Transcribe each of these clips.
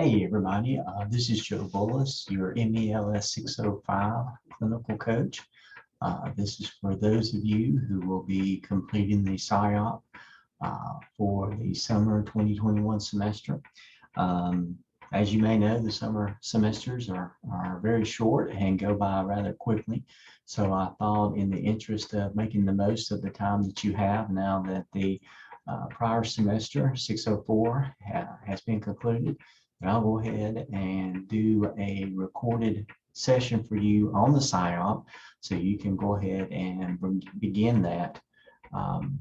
Hey everybody, this is Joe Bullis, your MELS 605 clinical coach. This is for those of you who will be completing the SIAP for the summer 2021 semester. Um, as you may know, the summer semesters are very short and go by rather quickly. So I thought, in the interest of making the most of the time that you have now that the prior semester 604 has been concluded, and I'll go ahead and do a recorded session for you on the SIOP so you can go ahead and begin um,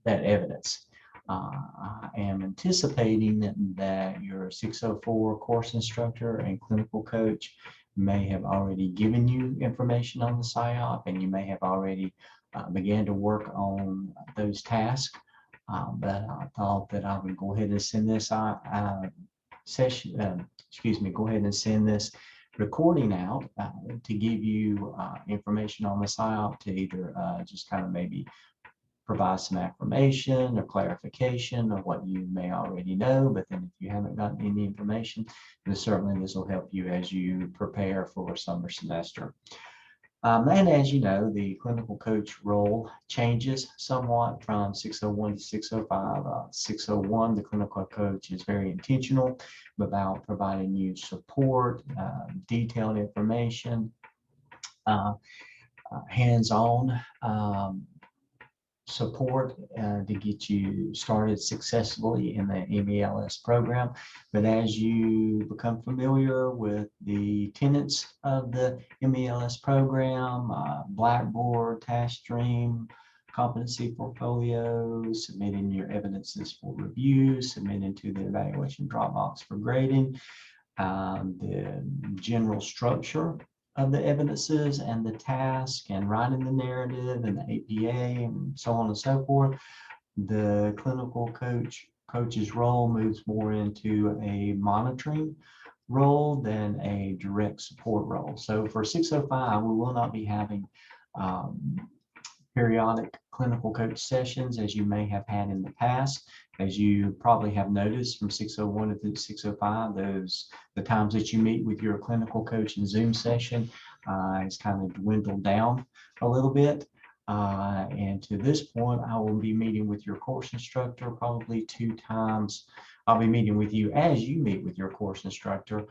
that evidence. I am anticipating that your 604 course instructor and clinical coach may have already given you information on the SIOP, and you may have already began to work on those tasks. But I thought that I would go ahead and send this session, go ahead and send this recording out to give you information on the SIOP, to either just kind of maybe provide some affirmation or clarification of what you may already know. But then if you haven't gotten any information, then certainly this will help you as you prepare for summer semester. And as you know, the clinical coach role changes somewhat from 601 to 605. 601, the clinical coach is very intentional about providing you support, detailed information, hands-on support to get you started successfully in the MELS program. But as you become familiar with the tenets of the MELS program, Blackboard, task stream, competency portfolio, submitting your evidences for review, submitting to the evaluation Dropbox for grading, the general structure of the evidences and the task, and writing the narrative and the APA and so on and so forth. The clinical coach's role moves more into a monitoring role than a direct support role. So for 605, we will not be having periodic clinical coach sessions as you may have had in the past. As you probably have noticed, from 601 to 605, the times that you meet with your clinical coach in Zoom session has kind of dwindled down a little bit. And to this point, I will be meeting with your course instructor probably 2 times. I'll be meeting with you as you meet with your course instructor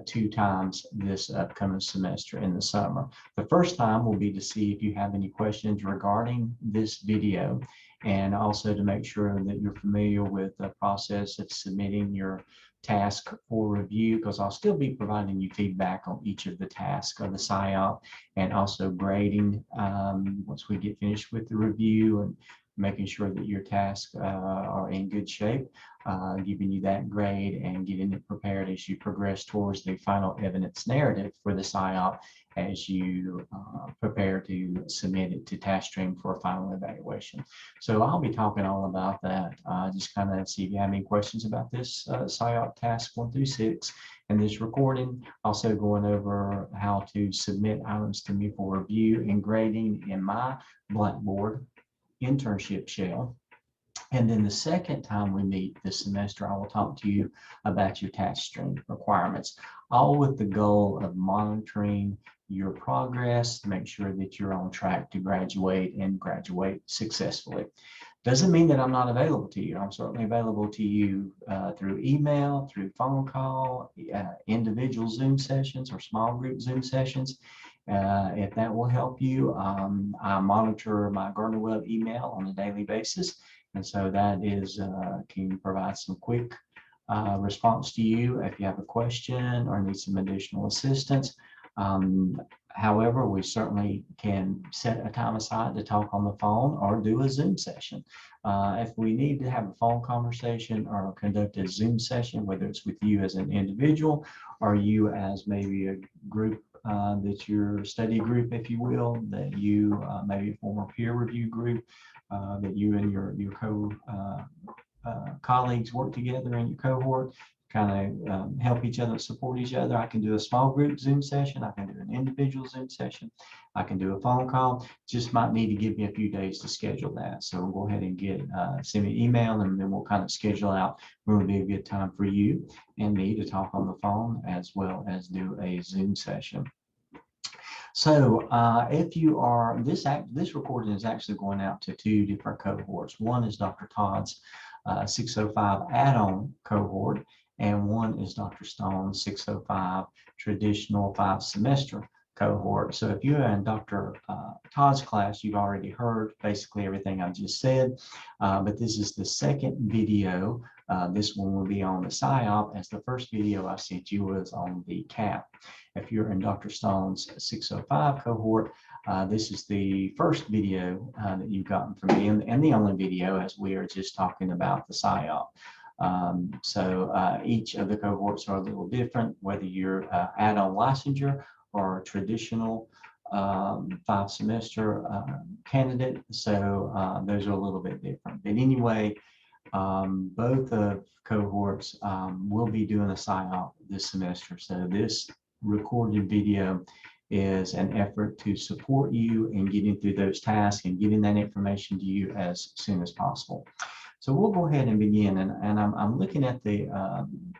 2 times this upcoming semester in the summer. The first time will be to see if you have any questions regarding this video, and also to make sure that you're familiar with the process of submitting your task for review, because I'll still be providing you feedback on each of the tasks of the SIOP, and also grading once we get finished with the review, and making sure that your tasks are in good shape, giving you that grade and getting it prepared as you progress towards the final evidence narrative for the SIOP, as you prepare to submit it to TaskStream for a final evaluation. So I'll be talking all about that. Just kind of see if you have any questions about this SIOP task 1 through 6 and this recording. Also going over how to submit items to me for review and grading in my Blackboard internship shell. And then the second time we meet this semester, I will talk to you about your TaskStream requirements, all with the goal of monitoring your progress to make sure that you're on track to graduate and graduate successfully. Doesn't mean that I'm not available to you. I'm certainly available to you through email, through phone call, individual Zoom sessions or small group Zoom sessions. If that will help you, I monitor my Gardner Web email on a daily basis. And so that is can provide some quick response to you if you have a question or need some additional assistance. However, we certainly can set a time aside to talk on the phone or do a Zoom session. If we need to have a phone conversation or conduct a Zoom session, whether it's with you as an individual or you as maybe a group, that's your study group, if you will, that you maybe a former peer review group, that you and your colleagues work together in your cohort, kind of help each other, support each other. I can do a small group Zoom session. I can do an individual Zoom session. I can do a phone call. Just might need to give me a few days to schedule that. So go ahead and send me an email, and then we'll kind of schedule out when would be a good time for you and me to talk on the phone as well as do a Zoom session. So if you are, this recording is actually going out to 2 different cohorts. One is Dr. Todd's 605 add-on cohort, and one is Dr. Stone's 605 traditional 5-semester cohort. So if you're in Dr. Todd's class, you've already heard basically everything I just said, but this is the second video. This one will be on the SIAP, as the first video I sent you was on the CAP. If you're in Dr. Stone's 605 cohort, this is the first video that you've gotten from me, and the only video, as we are just talking about the SIAP. So each of the cohorts are a little different, whether you're add-on licensure or a traditional 5-semester candidate. So those are a little bit different. But anyway, both of cohorts will be doing a SIAP this semester. So this recorded video is an effort to support you in getting through those tasks and getting that information to you as soon as possible. So we'll go ahead and begin, and I'm looking at the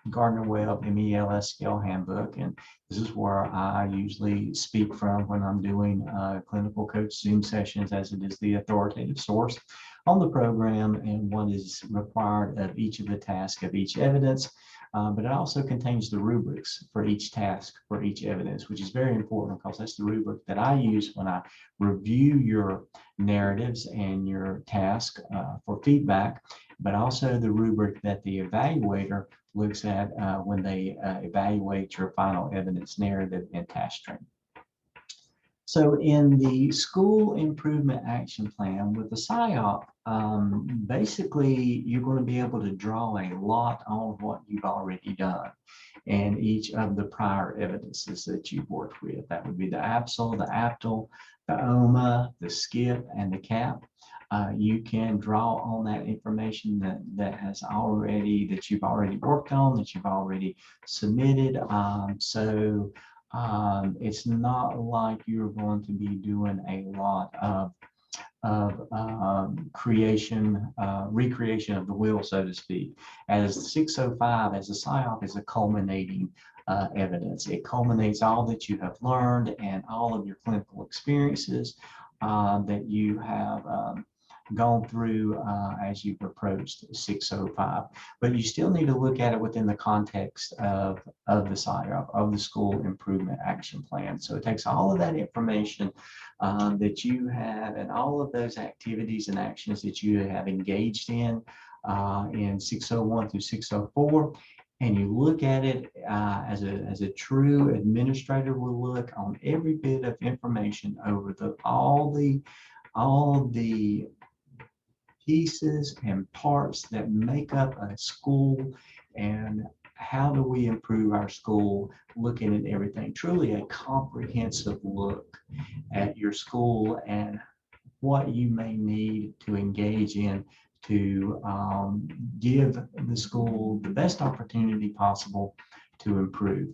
Gardner-Webb MELS Scale Handbook, and this is where I usually speak from when I'm doing clinical coach Zoom sessions, as it is the authoritative source on the program and what is required of each of the tasks of each evidence. But it also contains the rubrics for each task, for each evidence, which is very important because that's the rubric that I use when I review your narratives and your task for feedback, but also the rubric that the evaluator looks at when they evaluate your final evidence narrative and task string. So in the school improvement action plan with the SIAP, basically you're going to be able to draw a lot on what you've already done and each of the prior evidences that you've worked with. That would be the APSL, the APTL, the OMA, the SKIP, and the CAP. You can draw on that information that you've already worked on, that you've already submitted. It's not like you're going to be doing a lot of recreation of the wheel, so to speak. As 605, as a SIAP, is a culminating evidence. It culminates all that you have learned and all of your clinical experiences that you have gone through as you've approached 605. But you still need to look at it within the context of the SIAP, of the School Improvement Action Plan. So it takes all of that information that you have and all of those activities and actions that you have engaged in 601 through 604, and you look at it as a true administrator will look on every bit of information over all the pieces and parts that make up a school, and how do we improve our school, looking at everything. Truly a comprehensive look at your school and what you may need to engage in to give the school the best opportunity possible to improve.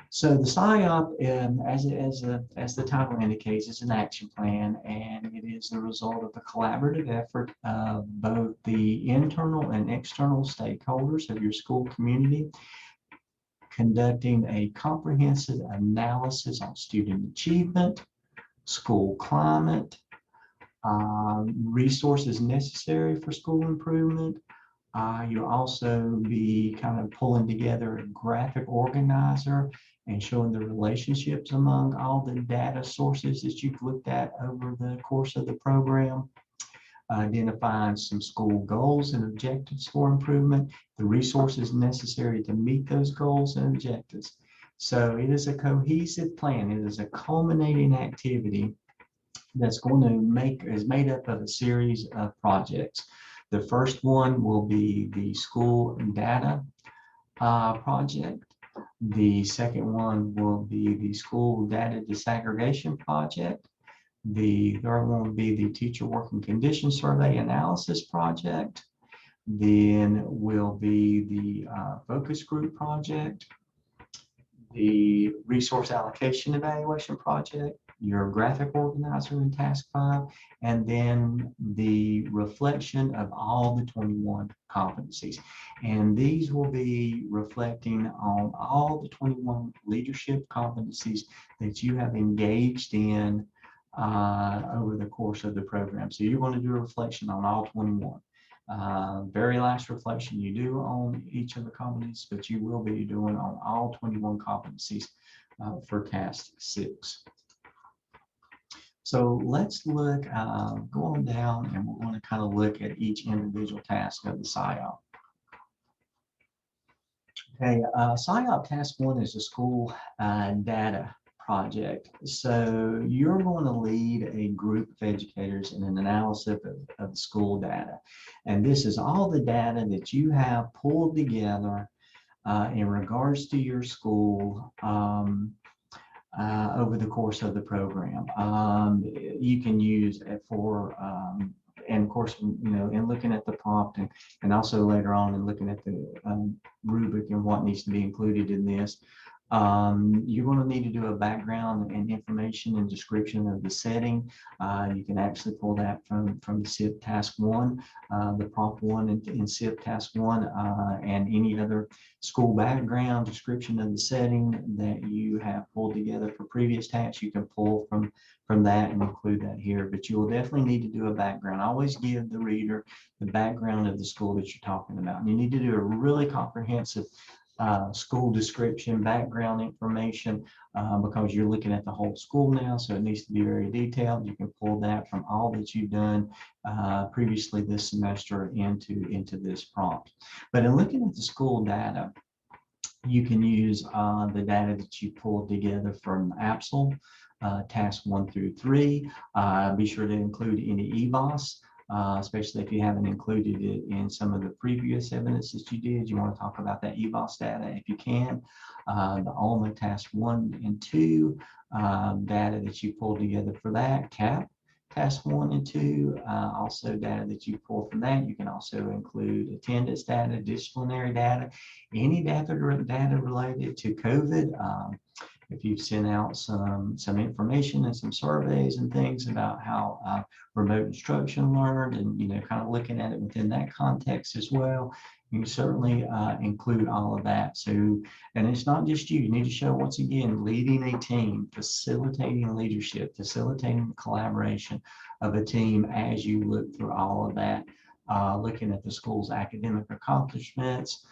So the SIAP, as the title indicates, is an action plan, and it is the result of the collaborative effort of both the internal and external stakeholders of your school community, conducting a comprehensive analysis on student achievement, school climate, resources necessary for school improvement. You'll also be kind of pulling together a graphic organizer and showing the relationships among all the data sources that you've looked at over the course of the program, identifying some school goals and objectives for improvement, the resources necessary to meet those goals and objectives. So it is a cohesive plan. It is a culminating activity that's is made up of a series of projects. The first one will be the school data project. The second one will be the school data disaggregation project. The third one will be the teacher working condition survey analysis project. Then will be the focus group project. the resource allocation evaluation project, your graphic organizer in task 5, and then the reflection of all the 21 competencies. And these will be reflecting on all the 21 leadership competencies that you have engaged in over the course of the program. So you're going to do a reflection on all 21. Very last reflection you do on each of the competencies, but you will be doing on all 21 competencies for task 6. So let's look, go on down, and we're going to kind of look at each individual task of the SIAP. Okay, SIAP task 1 is a school data project. So you're going to lead a group of educators in an analysis of the school data. And this is all the data that you have pulled together in regards to your school over the course of the program. You can use it for, and of course, in looking at the prompt and also later on in looking at the rubric and what needs to be included in this, you're going to need to do a background and information and description of the setting. You can actually pull that from the SIP task 1, the prompt 1 in SIP task 1, and any other school background description of the setting that you have pulled together for previous tasks. You can pull from that and include that here, but you will definitely need to do a background. Always give the reader the background of the school that you're talking about. And you need to do a really comprehensive school description, background information, because you're looking at the whole school now, so it needs to be very detailed. You can pull that from all that you've done previously this semester into this prompt. But in looking at the school data, you can use the data that you pulled together from APSL, tasks 1 through 3. Be sure to include any EBOS. Especially if you haven't included it in some of the previous evidence that you did. You want to talk about that EBOS data if you can. The ALMA task 1 and 2 data that you pulled together for that. CAP task 1 and 2, also data that you pull from that. You can also include attendance data, disciplinary data, any data related to COVID. If you've sent out some information and some surveys and things about how remote instruction learned, and kind of looking at it within that context as well, you certainly include all of that. So, and it's not just you. You need to show, once again, leading a team, facilitating leadership, facilitating collaboration of a team as you look through all of that, looking at the school's academic accomplishments,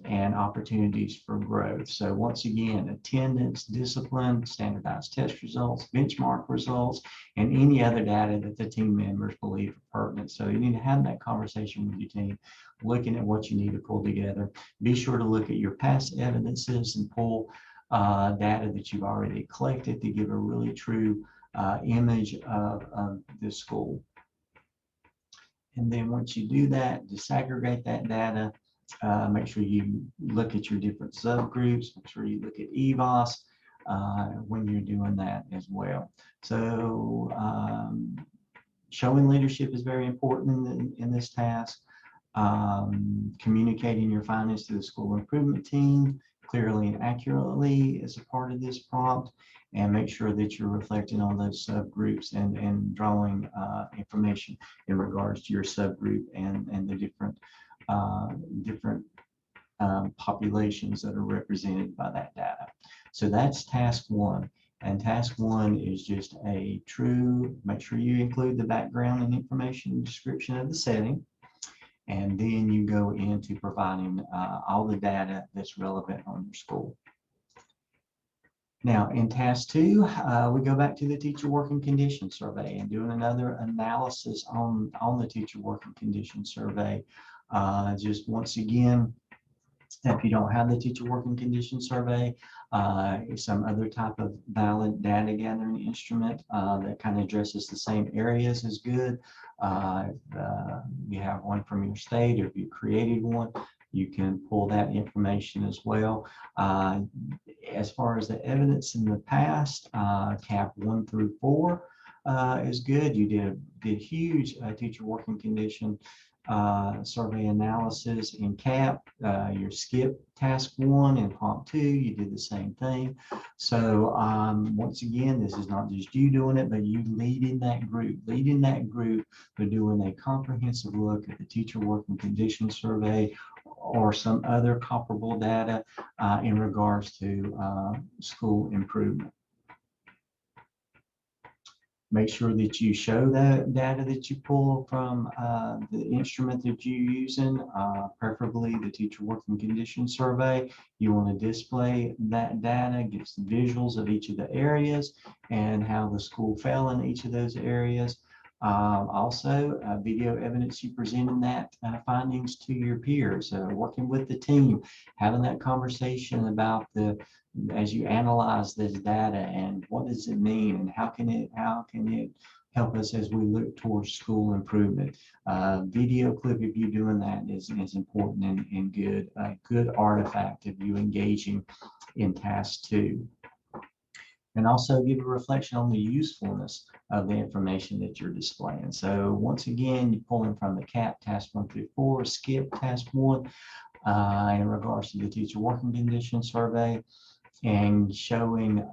and opportunities for growth. So once again, attendance, discipline, standardized test results, benchmark results, and any other data that the team members believe are pertinent. So you need to have that conversation with your team, looking at what you need to pull together. Be sure to look at your past evidences and pull data that you've already collected to give a really true image of the school. And then once you do that, disaggregate that data. Make sure you look at your different subgroups. Make sure you look at EVOS when you're doing that as well. So showing leadership is very important in this task. Communicating your findings to the school improvement team clearly and accurately is a part of this prompt, and make sure that you're reflecting on those subgroups and drawing information in regards to your subgroup and the different populations that are represented by that data. So that's task 1. And task 1 is just a true, make sure you include the background and information description of the setting. And then you go into providing all the data that's relevant on your school. Now in task 2, we go back to the teacher working condition survey and doing another analysis on the teacher working condition survey. Just once again, if you don't have the teacher working condition survey, some other type of valid data gathering instrument that kind of addresses the same areas is good. You have one from your state, or if you created one, you can pull that information as well. As far as the evidence in the past, CAP 1 through 4 is good. You did huge teacher working condition survey analysis in CAP, your skip task 1 and prompt 2, you did the same thing. So once again, this is not just you doing it, but you leading that group. Leading that group, they're doing a comprehensive look at the teacher working condition survey or some other comparable data in regards to school improvement. Make sure that you show that data that you pull from the instrument that you're using, preferably the teacher working condition survey. You want to display that data, give some visuals of each of the areas and how the school fell in each of those areas. Also, video evidence you presenting that findings to your peers, working with the team, having that conversation about as you analyze this data and what does it mean and how can it help us as we look towards school improvement. Video clip of you doing that is important and good, a good artifact of you engaging in task 2. And also give a reflection on the usefulness of the information that you're displaying. So once again, you're pulling from the CAP task 1 through 4, skip task 1 in regards to the teacher working condition survey, and showing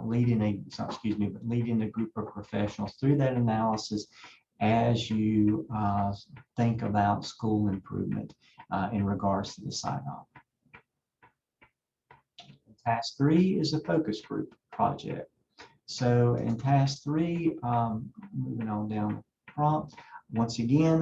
leading a group of professionals through that analysis as you think about school improvement in regards to the SIAP. Task 3 is a focus group project. So in task 3, moving on down the prompt, once again,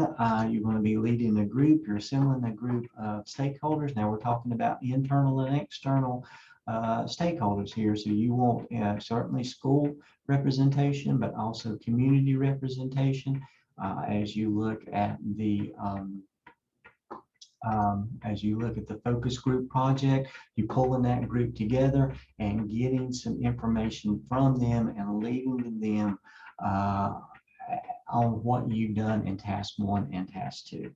you're going to be leading a group, you're assembling a group of stakeholders. Now we're talking about internal and external stakeholders here. So you want certainly school representation, but also community representation as you look at the focus group project. You pulling that group together and getting some information from them and leading them on what you've done in task 1 and task 2.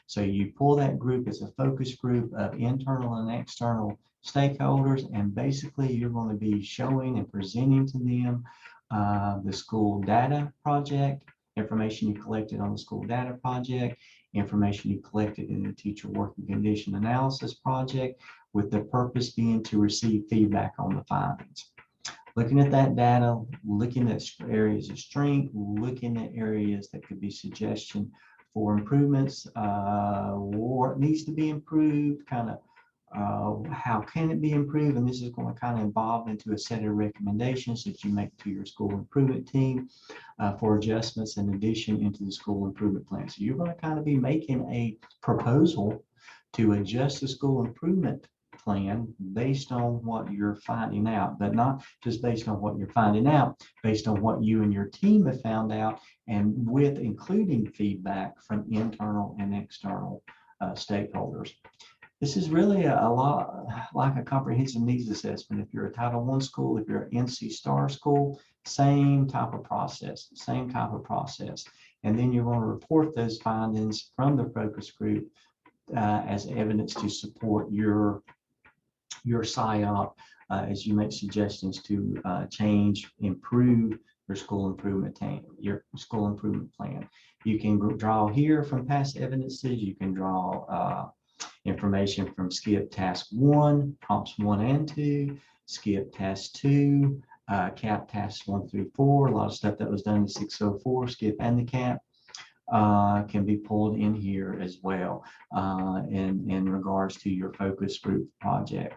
So you pull that group as a focus group of internal and external stakeholders, and basically you're going to be showing and presenting to them the school data project, information you collected on the school data project, information you collected in the teacher working condition analysis project, with the purpose being to receive feedback on the findings. Looking at that data, looking at areas of strength, looking at areas that could be suggestion for improvements, what needs to be improved, kind of how can it be improved, and this is going to kind of evolve into a set of recommendations that you make to your school improvement team for adjustments and addition into the school improvement plan. So you're going to kind of be making a proposal to adjust the school improvement plan based on what you're finding out, but not just based on what you're finding out, based on what you and your team have found out, and with including feedback from internal and external stakeholders. This is really a lot like a comprehensive needs assessment. If you're a Title I school, if you're an NC STAR school, same type of process. And then you're going to report those findings from the focus group as evidence to support your SIAP as you make suggestions to change, improve your school improvement plan. You can draw here from past evidences. You can draw information from skip task 1, prompts 1 and 2, skip task 2, CAP tasks 1 through 4. A lot of stuff that was done in 604, skip and the CAP can be pulled in here as well in regards to your focus group project.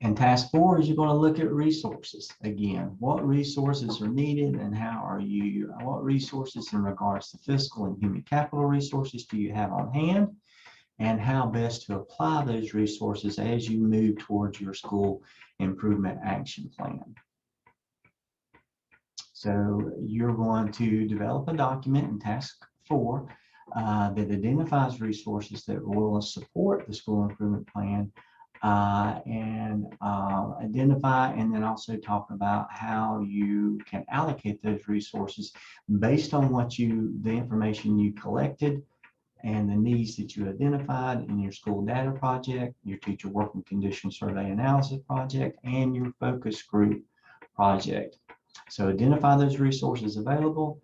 And task 4 is you're going to look at resources again. What resources are needed and what resources in regards to fiscal and human capital resources do you have on hand, and how best to apply those resources as you move towards your school improvement action plan. So you're going to develop a document in task 4 that identifies resources that will support the school improvement plan, and identify and then also talk about how you can allocate those resources based on the information you collected and the needs that you identified in your school data project, your teacher working condition survey analysis project, and your focus group project. So identify those resources available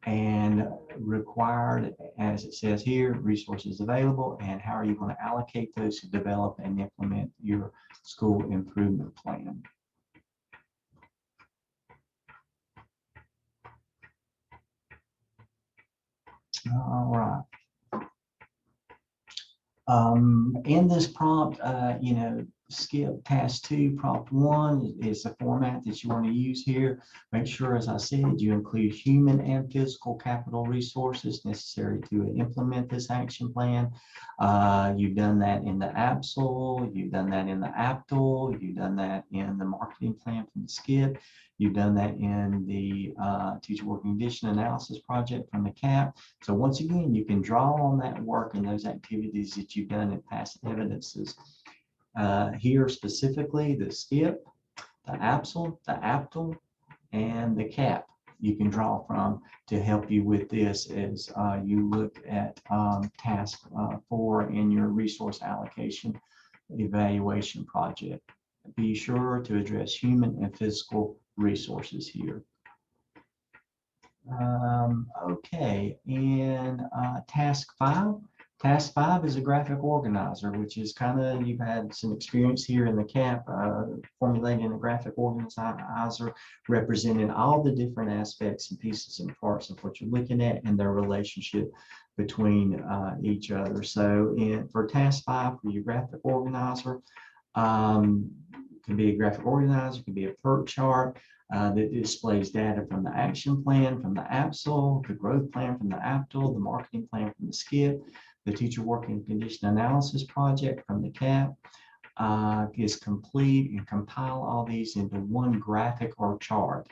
and required, as it says here, resources available, and how are you going to allocate those to develop and implement your school improvement plan. All right. In this prompt, skip task 2, prompt 1 is the format that you want to use here. Make sure, as I said, you include human and physical capital resources necessary to implement this action plan. You've done that in the APSL, you've done that in the APTL, you've done that in the marketing plan from the SKIP. You've done that in the teacher working condition analysis project from the CAP. So once again, you can draw on that work and those activities that you've done in past evidences. Here specifically, the SKIP, the APSL, the APTL, and the CAP you can draw from to help you with this as you look at task 4 in your resource allocation evaluation project. Be sure to address human and physical resources here. Okay, and task 5. Task 5 is a graphic organizer, which is kind of, you've had some experience here in the CAP, formulating a graphic organizer representing all the different aspects and pieces and parts of what you're looking at and their relationship between each other. So for task 5, for your graphic organizer, can be a graphic organizer, can be a PERT chart that displays data from the action plan, from the APSL, the growth plan from the APTL, the marketing plan from the SKIP, the teacher working condition analysis project from the CAP, is complete and compile all these into one graphic or chart.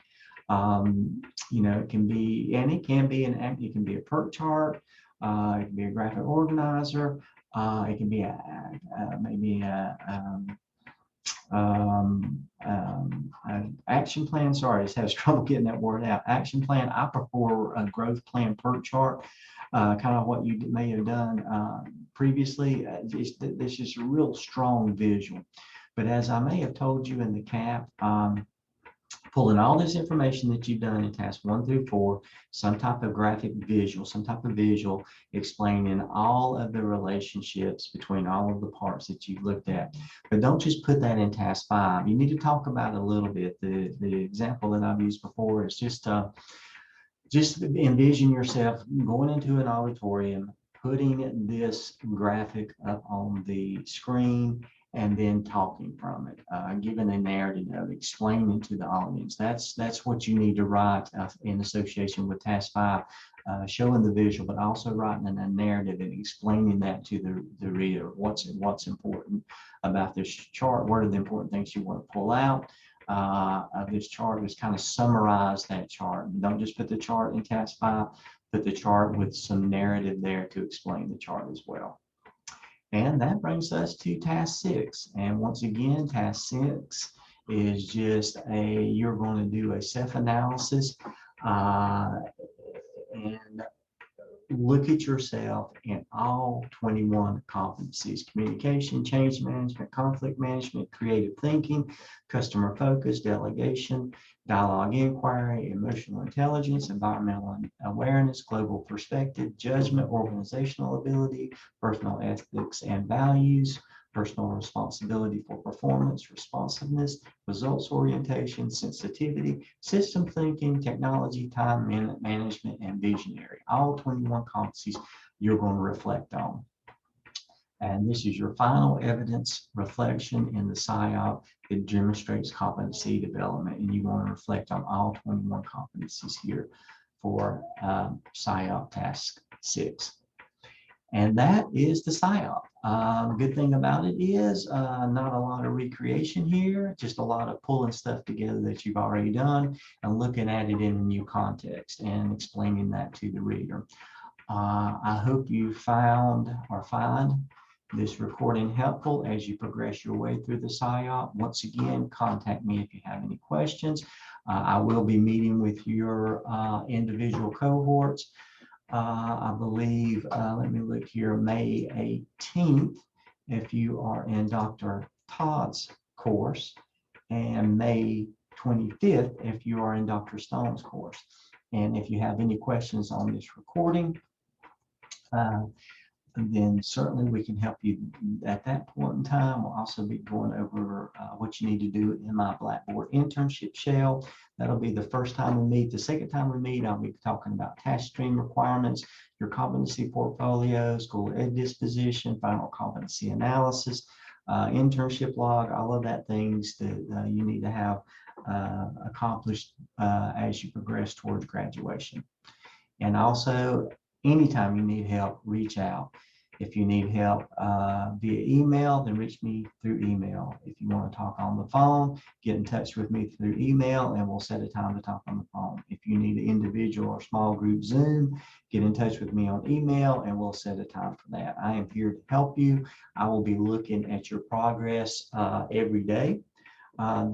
It can be, and it can be a PERT chart, it can be a graphic organizer, it can be maybe an action plan. Sorry, I just had trouble getting that word out. Action plan. I prefer a growth plan PERT chart, kind of what you may have done previously. This is a real strong visual. But as I may have told you in the CAP, pulling all this information that you've done in tasks 1 through 4, some type of graphic visual, some type of visual explaining all of the relationships between all of the parts that you've looked at. But don't just put that in task 5. You need to talk about it a little bit. The example that I've used before is just envision yourself going into an auditorium, putting this graphic up on the screen, and then talking from it, giving a narrative of explaining to the audience. That's what you need to write in association with task 5, showing the visual, but also writing a narrative and explaining that to the reader. What's important about this chart? What are the important things you want to pull out of this chart? Just kind of summarize that chart. Don't just put the chart in task 5, put the chart with some narrative there to explain the chart as well. And that brings us to task 6. And once again, task 6 is just you're going to do a self-analysis and look at yourself in all 21 competencies: communication, change management, conflict management, creative thinking, customer focus, delegation, dialogue inquiry, emotional intelligence, environmental awareness, global perspective, judgment, organizational ability, personal ethics and values, personal responsibility for performance, responsiveness, results orientation, sensitivity, system thinking, technology, time management, and visionary. All 21 competencies you're going to reflect on. And this is your final evidence reflection in the SIAP that demonstrates competency development. And you want to reflect on all 21 competencies here for SIAP task 6. And that is the SIAP. Good thing about it is not a lot of recreation here, just a lot of pulling stuff together that you've already done and looking at it in a new context and explaining that to the reader. I hope you found or find this recording helpful as you progress your way through the SIAP. Once again, contact me if you have any questions. I will be meeting with your individual cohorts. I believe, let me look here, May 18th, if you are in Dr. Todd's course, and May 25th, if you are in Dr. Stone's course. And if you have any questions on this recording, then certainly we can help you at that point in time. We'll also be going over what you need to do in my Blackboard internship shell. That'll be the first time we meet. The second time we meet, I'll be talking about task stream requirements, your competency portfolio, school ed disposition, final competency analysis, internship log, all of that things that you need to have accomplished as you progress towards graduation. And also, anytime you need help, reach out. If you need help via email, then reach me through email. If you want to talk on the phone, get in touch with me through email and we'll set a time to talk on the phone. If you need an individual or small group Zoom, get in touch with me on email and we'll set a time for that. I am here to help you. I will be looking at your progress every day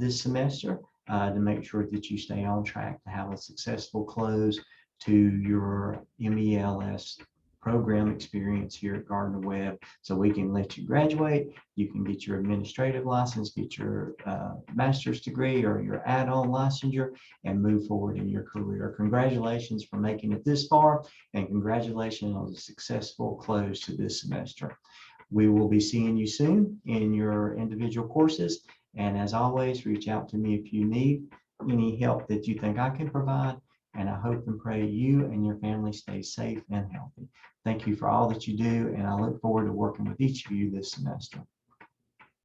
this semester to make sure that you stay on track to have a successful close to your MELS program experience here at Gardner-Webb, so we can let you graduate. You can get your administrative license, get your master's degree or your add-on licensure, and move forward in your career. Congratulations for making it this far, and congratulations on a successful close to this semester. We will be seeing you soon in your individual courses, and as always, reach out to me if you need any help that you think I can provide. And I hope and pray you and your family stay safe and healthy. Thank you for all that you do, and I look forward to working with each of you this semester.